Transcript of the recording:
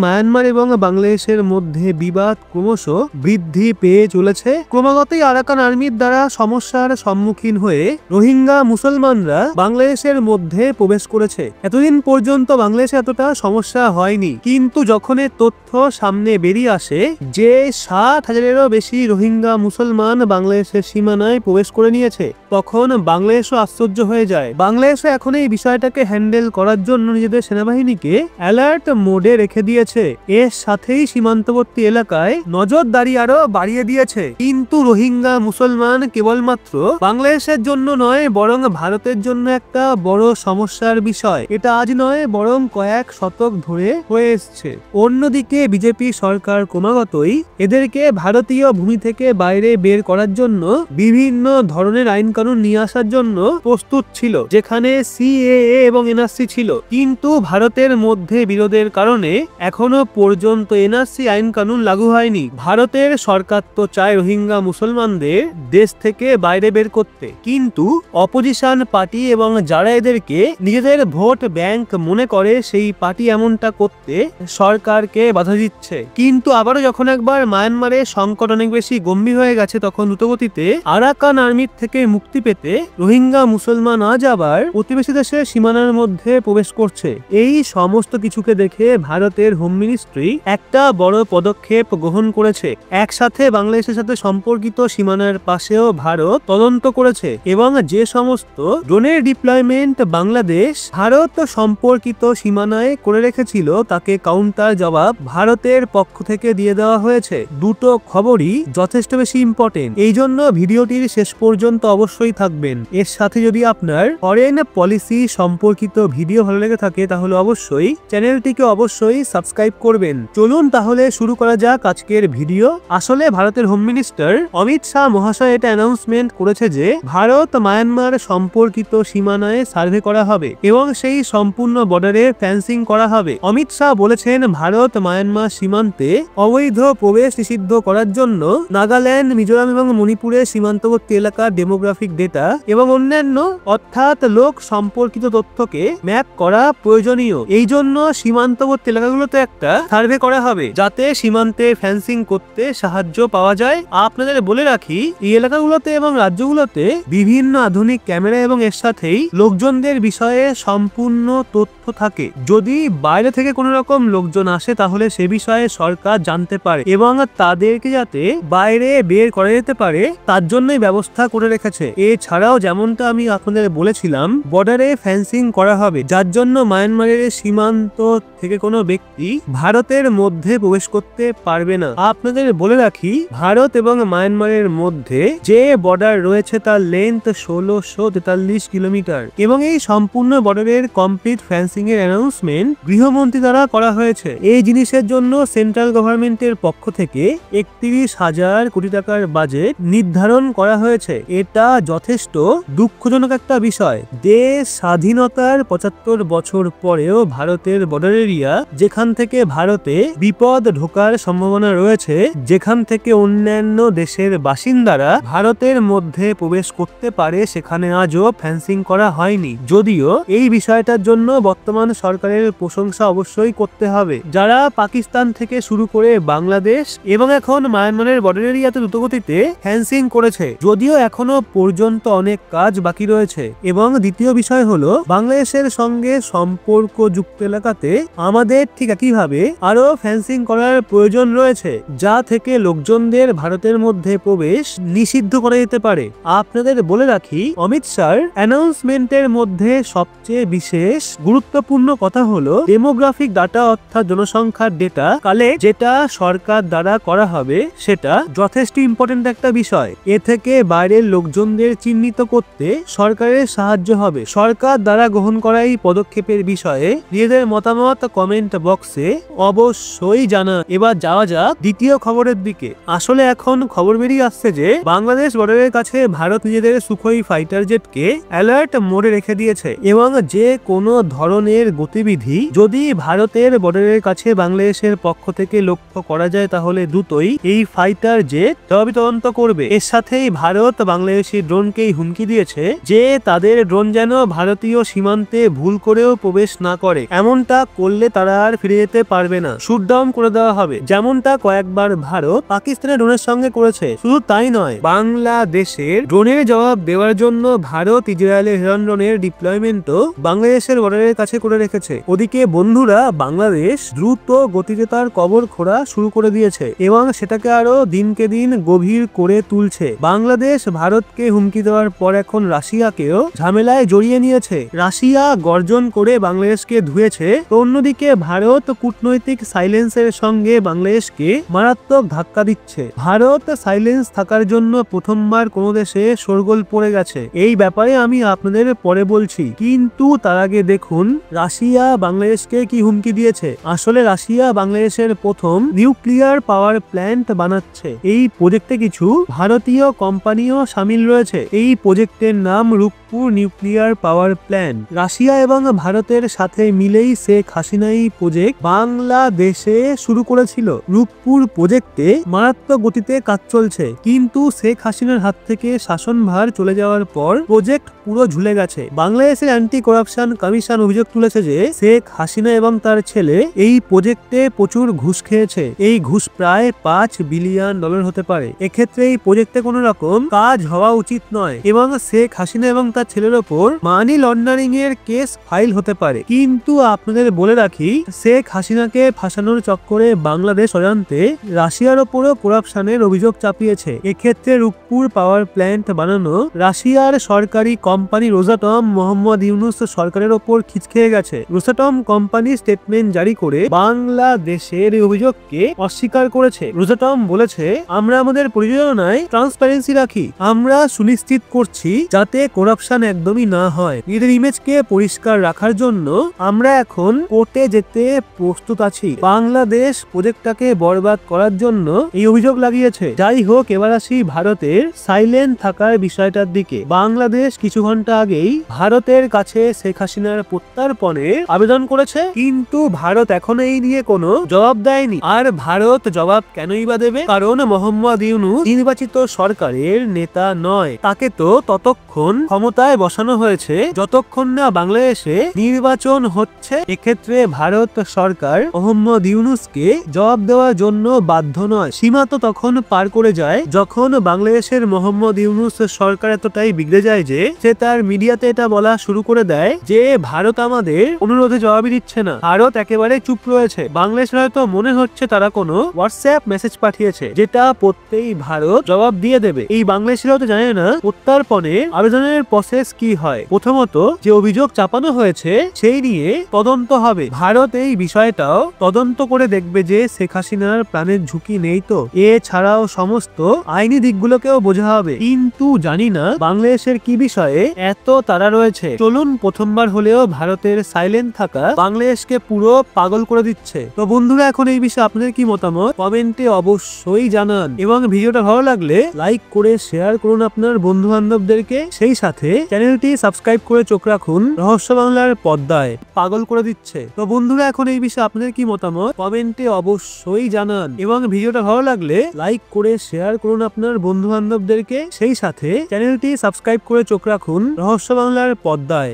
Myanmar এবং বাংলাদেশের মধ্যে বিবাদ ক্রমশ বৃদ্ধি পেয়ে চলেছে। ক্রমাগতই আরাকান আর্মির দ্বারা সমস্যার সম্মুখীন হয়ে রোহিঙ্গা মুসলমানরা বাংলাদেশের মধ্যে প্রবেশ করেছে। এতদিন পর্যন্ত বাংলাদেশে এতটা সমস্যা হয়নি, কিন্তু যখন তথ্য সামনে বেরিয়ে আসে যে 60,000-এরও বেশি রোহিঙ্গা মুসলমান বাংলাদেশের সীমানায় প্রবেশ করে নিয়েছে, তখন বাংলাদেশও আশ্চর্য হয়ে যায়। বাংলাদেশও এখন এই বিষয়টাকে হ্যান্ডেল করার জন্য নিজেদের সেনাবাহিনীকে অ্যালার্ট মোডে রেখে দিয়েছে। এর সাথেই সীমান্তবর্তী এলাকায় নজরদারি আরো বাড়িয়ে দিয়েছে। কিন্তু রোহিঙ্গা মুসলমান কেবলমাত্র বাংলাদেশের জন্য নয়, বরং ভারতের জন্য একটা বড় সমস্যার বিষয়। এটা আজ নয়, বরং কয়েক শতক ধরে হয়ে এসছে। অন্যদিকে বিজেপি সরকার ক্রমাগতই এদেরকে ভারতীয় ভূমি থেকে বাইরে বের করার জন্য বিভিন্ন ধরনের আইন কানুন নিয়ে আসার জন্য প্রস্তুত ছিল, যেখানে সিএএ এবং এনআরসি ছিল। কিন্তু ভারতের মধ্যে বিরোধের কারণে এখনো পর্যন্ত এনআরসি আইন কানুন লাগু হয়নি। ভারতের সরকার তো চায় রোহিঙ্গা মুসলমানদের দেশ থেকে বাইরে বের করতে, কিন্তু অপোজিশন পার্টি এবং যারা এদেরকে নিজেদের ভোট ব্যাংক মনে করে সেই পার্টি এমনটা করতে সরকারকে বাধা দিচ্ছে। কিন্তু আবারও যখন একবার মায়ানমারের সংকট অনেক বেশি গম্ভীর হয়ে গেছে, তখন দ্রুতগতিতে আরাকান আর্মির থেকে মুক্তি পেতে রোহিঙ্গা মুসলমান আজ আবার প্রতিবেশী দেশের সীমানার মধ্যে প্রবেশ করছে। এই সমস্ত কিছুকে দেখে ভারতের হোম মিনিস্ট্রি একটা বড় পদক্ষেপ গ্রহণ করেছে। একসাথে বাংলাদেশের সাথে সম্পর্কিত সীমানার পাশেও ভারত তদন্ত করেছে এবং যে সমস্ত ড্রোনের ডিপ্লয়মেন্ট বাংলাদেশ ভারত সম্পর্কিত সীমানায় করে রেখেছিল, তাকে কাউন্টার জবাব ভারতের পক্ষ থেকে দিয়ে দেওয়া হয়েছে। দুটো খবরই যথেষ্ট বেশি ইম্পর্টেন্ট, এই জন্য ভিডিওটির শেষ পর্যন্ত অবশ্যই থাকবেন। এর সাথে যদি আপনার ফরেন পলিসি সম্পর্কিত ভিডিও ভালো লেগে থাকে তাহলে অবশ্যই চ্যানেলটিকে অবশ্যই সাবস্ক্রাইব করবেন। চলুন তাহলে শুরু করা যাক আজকের ভিডিও। আসলে ভারতের হোম মিনিস্টার অমিত শাহ মহাশয় এটা অ্যানাউন্সমেন্ট করেছে যে ভারত মায়ানমার সম্পর্কিত সীমানায় সার্ভে করা হবে এবং সেই সম্পূর্ণ বর্ডারে ফেন্সিং করা হবে। অমিত শাহ বলেছেন ভারত মায়ানমার সীমান্তে অবৈধ প্রবেশ নিষিদ্ধ করার জন্য নাগাল্যান্ড, মিজোরাম এবং মণিপুরের সীমান্তবর্তী এলাকার ডেমোগ্রাফিক ডেটা এবং অন্যান্য অর্থাৎ লোক সম্পর্কিত তথ্যকে ম্যাপ করা প্রয়োজনীয়। এই জন্য সীমান্তবর্তী এলাকাগুলোতে একটা সার্ভে করা হবে যাতে সীমান্তে ফেন্সিং করতে সাহায্য পাওয়া যায়। আপনাদের বলে রাখি, এই এলাকাগুলোতে এবং রাজ্যগুলোতে বিভিন্ন আধুনিক ক্যামেরা এবং এর সাথেই লোকজনদের বিষয়ে সম্পূর্ণ তথ্য থাকে। যদি বাইরে থেকে কোনো রকম লোকজন আসে তাহলে সে বিষয়ে সরকার জানতে পারে এবং তাদেরকে যাতে বাইরে বের করা যেতে পারে তার জন্যই ব্যবস্থা করে রেখেছে। এছাড়াও যেমনটা আমি আপনাদের বলেছিলাম, বর্ডারে ফেন্সিং করা হবে, যার জন্য মায়ানমারের সীমান্ত থেকে কোনো ব্যক্তি ভারতের মধ্যে প্রবেশ করতে পারবে না। আপনাদের বলে রাখি, ভারত এবং মায়ানমারের মধ্যে যে বর্ডার রয়েছে তার লেন্থ 1643 কিলোমিটার এবং এই সম্পূর্ণ বর্ডারের কমপ্লিট ফেন্সিং এর অ্যানাউন্সমেন্ট গৃহমন্ত্রী দ্বারা করা হয়েছে। এই জিনিসের জন্য সেন্ট্রাল গভর্নমেন্টের পক্ষ থেকে 31,000 কোটি টাকার বাজেট নির্ধারণ করা হয়েছে। এটা যথেষ্ট দুঃখজনক একটা বিষয়। দেশ স্বাধীনতার 75 বছর পরেও ভারতের বর্ডার এরিয়া, যেখান থেকে ভারতে বিপদ ঢোকার সম্ভাবনা রয়েছে, যেখান থেকে অন্যান্য দেশের বাসিন্দারা ভারতের মধ্যে প্রবেশ করতে পারে, সেখানে আজও ফেন্সিং করা হয়নি। যদিও এই বিষয়টার জন্য বর্তমান সরকারের প্রশংসা অবশ্যই করতে হবে, যারা পাকিস্তান থেকে শুরু করে বাংলাদেশ এবং এখন মায়ানমারের বর্ডার এরিয়াতে দ্রুতগতিতে ফেন্সিং করেছে। যদিও এখনো পর্যন্ত অনেক কাজ বাকি রয়েছে। এবং দ্বিতীয় বিষয় হলো, বাংলাদেশের সঙ্গে সম্পর্কযুক্ত এলাকাতে আমাদের ঠিক একইভাবে আরো ফেন্সিং করার প্রয়োজন রয়েছে, যা থেকে লোকজনদের ভারতের মধ্যে প্রবেশ নিষিদ্ধ করা যেতে পারে। আপনাদের বলে রাখি, অমিত শাহর অ্যানাউন্সমেন্টের মধ্যে সবচেয়ে বিশেষ গুরুত্বপূর্ণ কথা হলো ডেমোগ্রাফিক ডাটা, অর্থাৎ জনসংখ্যার ডেটা কালেক্ট, যেটা সরকার দ্বারা করা হবে, সেটা যথেষ্ট ইম্পর্টেন্ট একটা বিষয়। এ থেকে বাইরের লোকজনদের চিহ্নিত করতে সরকারের সাহায্য হবে। সরকার দ্বারা গ্রহণ করা এই পদক্ষেপের বিষয়ে নিজেদের মতামত কমেন্ট বক্সে অবশ্যই জানা। এবার যাওয়া যাক দ্বিতীয় খবরের দিকে। আসলে এখন খবর বেরিয়ে আসছে যে বাংলাদেশ বর্ডারের কাছে ভারত নিজেদের সুখোই ফাইটার জেটকে অ্যালার্ট মোডে রেখে দিয়েছে এবং যে কোনো ধরনের গতিবিধি যদি ভারতের বর্ডারের কাছে বাংলাদেশের পক্ষ থেকে লক্ষ্য করা যায় তাহলে দ্রুতই এই ফাইটার জেট তদন্ত করবে। এর সাথেই ভারত বাংলাদেশি ড্রোনকেই হুমকি দিয়েছে যে তাদের ড্রোন যেন ভারতীয় সীমান্তে ভুল করেও প্রবেশ না করে। এমনটা করলে তারা আর ফিরে যেতে হতে পারবে না, শুটডাউন করে দেওয়া হবে, যেমনটা কয়েকবার ভারত পাকিস্তানের ড্রোনের সঙ্গে করেছে। শুধু তাই নয়, বাংলাদেশের ড্রোনের জবাব দেওয়ার জন্য ভারত ইসরায়েলের হেরন ড্রোনের ডিপ্লয়মেন্টও বাংলাদেশের বর্ডারের কাছে করে রেখেছে। ওদিকে বন্ধুরা, বাংলাদেশ দ্রুত গতিতে তার কবর খোঁড়া শুরু করে দিয়েছে এবং সেটাকে আরো দিনকে দিন গভীর করে তুলছে। বাংলাদেশ ভারতকে হুমকি দেওয়ার পর এখন রাশিয়াকেও ঝামেলায় জড়িয়ে নিয়েছে। রাশিয়া গর্জন করে বাংলাদেশকে ধুয়েছে, তো অন্যদিকে ভারত কূটনৈতিক সাইলেন্সের সঙ্গে বাংলাদেশকে মারাত্মক ধাক্কা দিচ্ছে। ভারত সাইলেন্স থাকার জন্য প্রথমবার কোনো দেশে শোরগোল পড়ে গেছে, এই ব্যাপারে আমি আপনাদের পরে বলছি। কিন্তু তার আগে দেখুন রাশিয়া বাংলাদেশকে কি হুমকি দিয়েছে। আসলে রাশিয়া বাংলাদেশের প্রথম নিউক্লিয়ার পাওয়ার প্ল্যান্ট বানাচ্ছে। এই প্রজেক্টে কিছু ভারতীয় কোম্পানিও সামিল রয়েছে। এই প্রজেক্টের নাম Rooppur nuclear power plant. Russia এবং ভারতের সাথে মিলেই শেখ হাসিনা এই প্রজেক্ট বাংলাদেশে শুরু করেছিল। রূপপুর প্রজেক্টে মারাত্মক গতিতে কাজ চলছে, কিন্তু শেখ হাসিনার হাত থেকে শাসনভার চলে যাওয়ার পর প্রজেক্ট পুরো ঝুলে গেছে। বাংলাদেশের অ্যান্টি করাপশন কমিশন অভিযোগ তুলেছে যে শেখ হাসিনা এবং তার ছেলে এই প্রজেক্টে প্রচুর ঘুষ খেয়েছে। এই ঘুষ প্রায় $5 বিলিয়ন হতে পারে। এক্ষেত্রে এই প্রজেক্টে কোনো রকম কাজ হওয়া উচিত নয় এবং শেখ হাসিনা এবং তার ছেলের ওপর মানি লন্ডারিং এর কেস ফাইল হতে পারে। কিন্তু আপনাদের বলে রাখি, শেখ হাসিনাকে ফাঁসানোর চক্করে বাংলাদেশ অজান্তে রাশিয়ার ওপরও করাপশনের অভিযোগ চাপিয়েছে। এক্ষেত্রে রূপপুর পাওয়ার প্ল্যান্ট বানানো রাশিয়ার সরকারি কোম্পানি রোসাটম মোহাম্মদ ইউনুস সরকারের ওপর খিচ খেয়ে গেছে। রোসাটম কোম্পানি স্টেটমেন্ট জারি করে বাংলাদেশের এই অভিযোগকে অস্বীকার করেছে। রোসাটম বলেছে, আমরা আমাদের পরিচালনায় ট্রান্সপারেন্সি রাখি, আমরা সুনিশ্চিত করছি যাতে করাপশন একদমই না হয়। নিজেদের ইমেজকে পরিষ্কার রাখার জন্য আমরা এখন কোর্টে যেতে প্রস্তুত আছি। বাংলাদেশ প্রজেক্টটাকে বরবাদ করার জন্য এই অভিযোগ লাগিয়েছে। যাই হোক, এবার আসি ভারতের সাইলেন্ট থাকার বিষয়টার দিকে। বাংলাদেশ কিছু ঘন্টা আগেই ভারতের কাছে শেখ হাসিনার প্রত্যর্পণের আবেদন করেছে, কিন্তু ভারত এখনো এই নিয়ে কোনো জবাব দেয়নি। আর ভারত জবাব কেনই বা দেবে? কারণ মোহাম্মদ ইউনুস নির্বাচিত সরকারের নেতা নয়, তাকে তো ততক্ষণ ক্ষমতায় বসানো হয়েছে যতক্ষণ না বাংলাদেশে নির্বাচন হচ্ছে। এক্ষেত্রে ভারত সরকার মোহাম্মদ ইউনুসকে জবাব দেওয়ার জন্য বাধ্য নয়। সীমা তো তখন পার করে যায় যখন বাংলাদেশের মোহাম্মদ ইউনুস সরকার এতটাই বিগড়ে যায় যে সে তার মিডিয়াতে এটা বলা শুরু করে দেয় যে ভারত আমাদের অনুরোধে জবাবই দিচ্ছে না। ভারত একেবারে চুপ রয়েছে। বাংলাদেশের হয়তো মনে হচ্ছে তারা কোনো হোয়াটসঅ্যাপ মেসেজ পাঠিয়েছে যেটা পড়তেই ভারত জবাব দিয়ে দেবে। এই বাংলাদেশিরাও তো জানে না প্রত্যর্পণে আবেদনের প্রসেস কি হয়। প্রথমত যে অভিযোগ চাপানো হয়েছে সেই নিয়ে তদন্ত হবে। ভারত এই বিষয়টাও তদন্ত করে দেখবে যে শেখ হাসিনার প্রাণের ঝুঁকি নেই তো। এছাড়াও সমস্ত আইনি দিকগুলোকেও বোঝা হবে। কিন্তু জানি না বাংলাদেশের কি বিষয়ে এত তারা রয়েছে। চলুন, প্রথমবার হলেও ভারতের সাইলেন্ট থাকা বাংলাদেশকে পুরো পাগল করে দিচ্ছে। তো বন্ধুরা, এখন এই বিষয়ে আপনাদের কি মতামত কমেন্টে অবশ্যই জানান এবং ভিডিওটা ভালো লাগলে লাইক করে শেয়ার করুন আপনার বন্ধু বান্ধবদেরকে। সেই সাথে চ্যানেলটি সাবস্ক্রাইব করে চোখ রাখুন রহস্য বাংলার পর্দায়। পাগল করে দিচ্ছে। তো বন্ধুরা, এখন এই বিষয়ে আপনাদের কি মতামত কমেন্টে অবশ্যই জানান এবং ভিডিওটা ভালো লাগলে লাইক করে শেয়ার করুন আপনার বন্ধু বান্ধবদেরকে। সেই সাথে চ্যানেলটি সাবস্ক্রাইব করে চোখ রাখুন রহস্য বাংলার পর্দায়।